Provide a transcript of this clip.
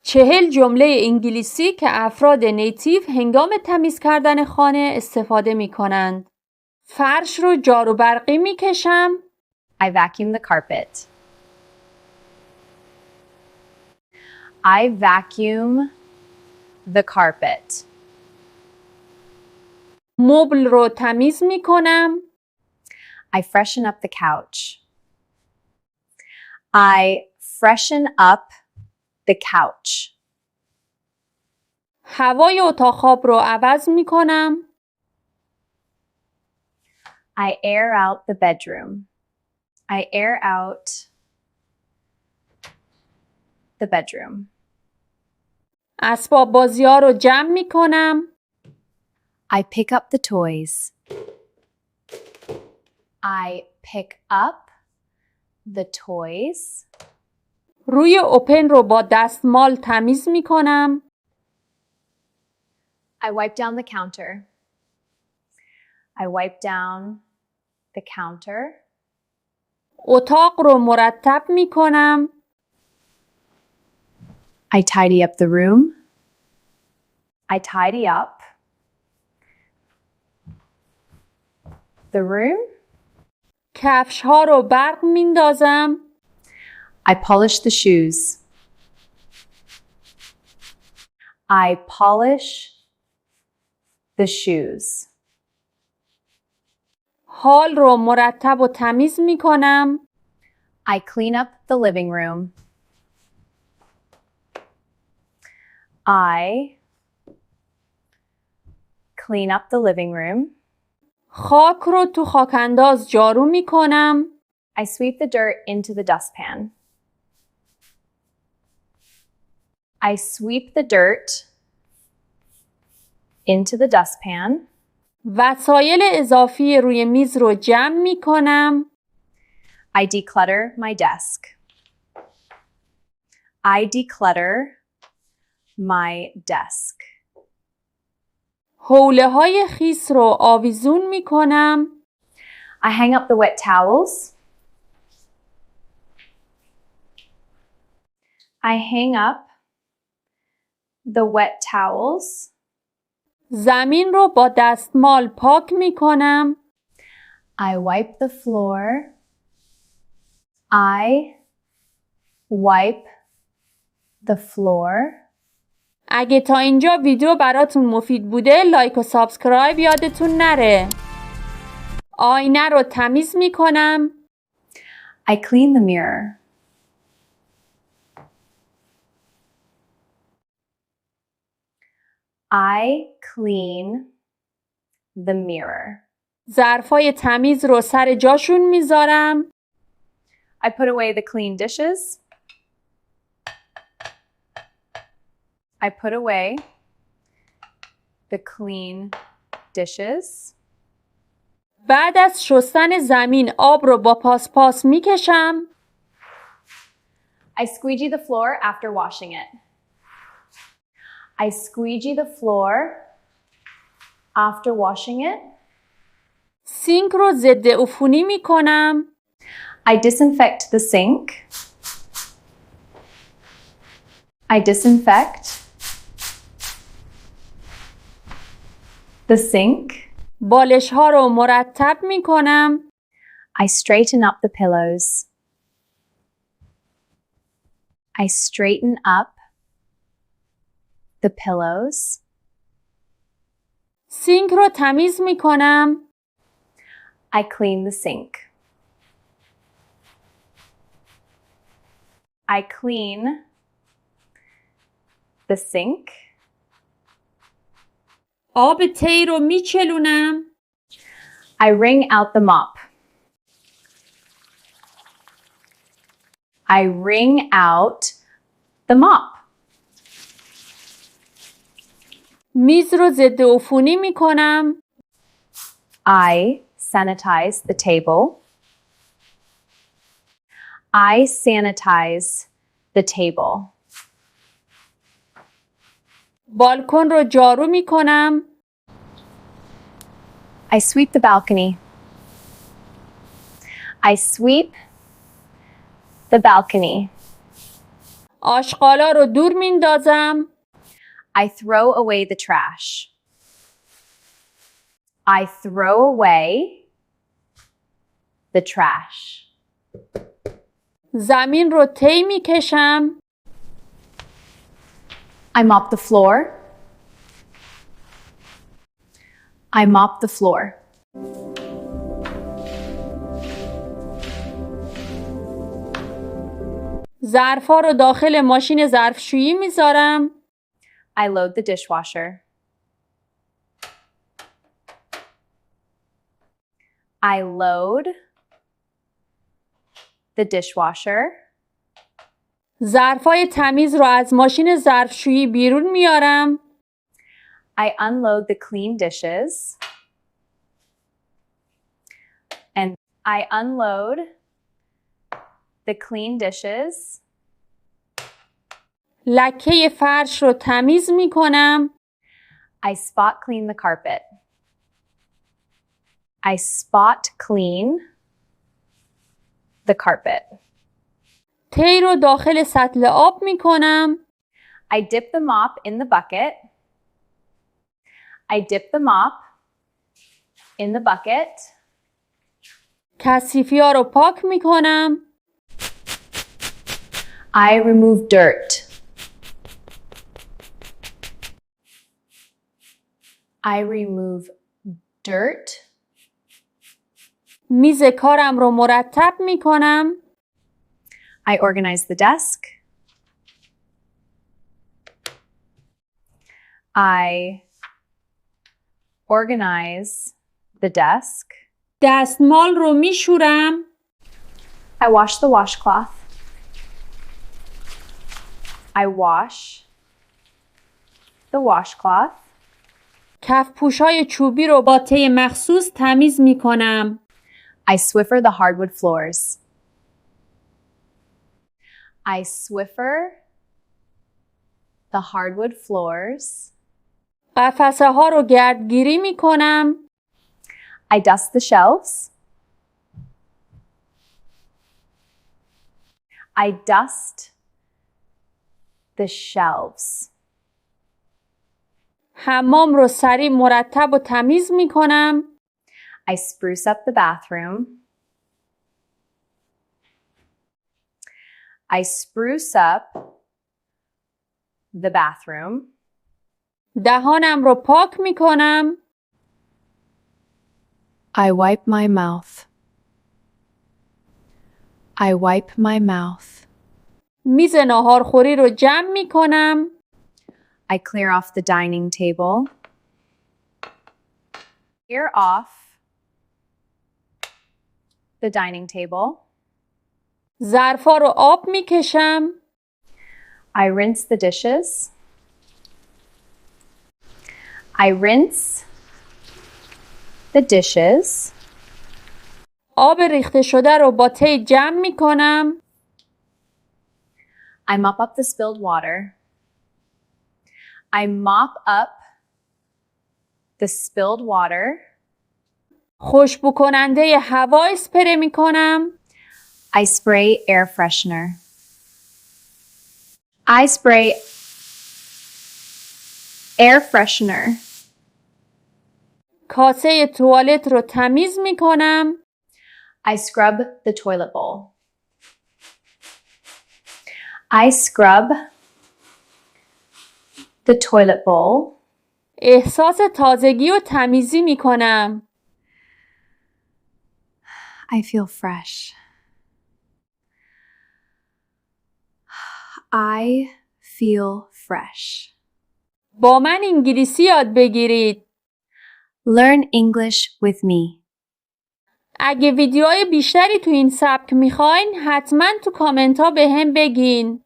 40 جمله انگلیسی که افراد نیتیو هنگام تمیز کردن خانه استفاده می کنند. فرش رو جارو برقی می کشم. I vacuum the carpet. I vacuum the carpet. مبل رو تمیز می کنم. I freshen up the couch. I freshen up the couch. هوای اتاق خواب رو عوض می کنم. I air out the bedroom. I air out the bedroom. اسباب بازی ها رو جمع می کنم. I pick up the toys. I pick up the toys. روی اوپن رو با دستمال تمیز می کنم. I wipe down the counter. I wipe down the counter. اتاق رو مرتب می کنم. I tidy up the room. I tidy up the room. کفش ها رو برق میندازم. I polish the shoes. I polish the shoes. هال رو مرتب و تمیز می کنم. I clean up the living room. I clean up the living room. خاک رو تو خاکانداز جارو می کنم. I sweep the dirt into the dustpan. I sweep the dirt into the dustpan. وسایل اضافی روی میز رو جمع می کنم. I declutter my desk. I declutter my desk. حوله های خیس رو آویزون می کنم. I hang up the wet towels. I hang up the wet towels. زمین رو با دستمال پاک می کنم. I wipe the floor. I wipe the floor. اگه تا اینجا ویدیو براتون مفید بوده لایک و سابسکرایب یادتون نره. آینه رو تمیز می کنم. I clean the mirror. I clean the mirror. ظرفای تمیز رو سر جاشون میذارم. I put away the clean dishes. I put away the clean dishes. بعد از شستن زمین آب رو با پاس میکشم. I squeegee the floor after washing it. I squeegee the floor after washing it. سینک رو ضد عفونی میکنم. I disinfect the sink. I disinfect the sink. بالش ها رو مرتب میکنم. I straighten up the pillows. I straighten up the pillows. سینک رو تمیز میکنم. I clean the sink. I clean the sink. آب تی رو میچلونم. I wring out the mop. I wring out the mop. میز رو ضد عفونی میکنم. I sanitize the table. I sanitize the table. بالکن رو جارو میکنم. I sweep the balcony. I sweep the balcony. آشغالا رو دور میندازم. I throw away the trash. I throw away the trash. زمین رو طی میکشم. I mop the floor. I mop the floor. ظرفا رو داخل ماشین ظرفشویی میذارم. I load the dishwasher. I load the dishwasher. ظرفای تمیز رو از ماشین ظرفشویی بیرون میارم. I unload the clean dishes. And I unload the clean dishes. لکه فرش رو تمیز میکنم. I spot clean the carpet. I spot clean the carpet. تی رو داخل سطل آب میکنم. I dip the mop in the bucket. I dip the mop in the bucket. کثیفی ها رو پاک میکنم. I remove dirt. I remove dirt. میز کارم رو مرتب میکنم. I organize the desk. I organize the desk. دستمال رو میشورم. I wash the washcloth. I wash the washcloth. کف پوشای چوبی رو با تی مخصوص تمیز میکنم. I swiffer the hardwood floors. I swiffer the hardwood floors. قفسه ها رو گردگیری میکنم. I dust the shelves. I dust the shelves. حمام رو سریع مرتب و تمیز میکنم. I spruce up the bathroom. I spruce up the bathroom. دهانم رو پاک میکنم. I wipe my mouth. I wipe my mouth. میز ناهارخوری رو جمع میکنم. I clear off the dining table. Clear off the dining table. ظرفا رو آب میکشم. I rinse the dishes. I rinse the dishes. آب ریخته شده رو با تی جمع میکنم. I mop up the spilled water. I mop up the spilled water. خوشبو کننده هوا اسپری میکنم. I spray air freshener. I spray air freshener. کاسه توالت رو تمیز میکنم. I scrub the toilet bowl. I scrub the toilet bowl. احساس تازگی و تمیزی میکنم. I feel fresh. I feel fresh. با من انگلیسی یاد بگیرید. Learn English with me. اگه ویدیوهای بیشتری تو این سبک میخواین حتما تو کامنت ها به هم بگین.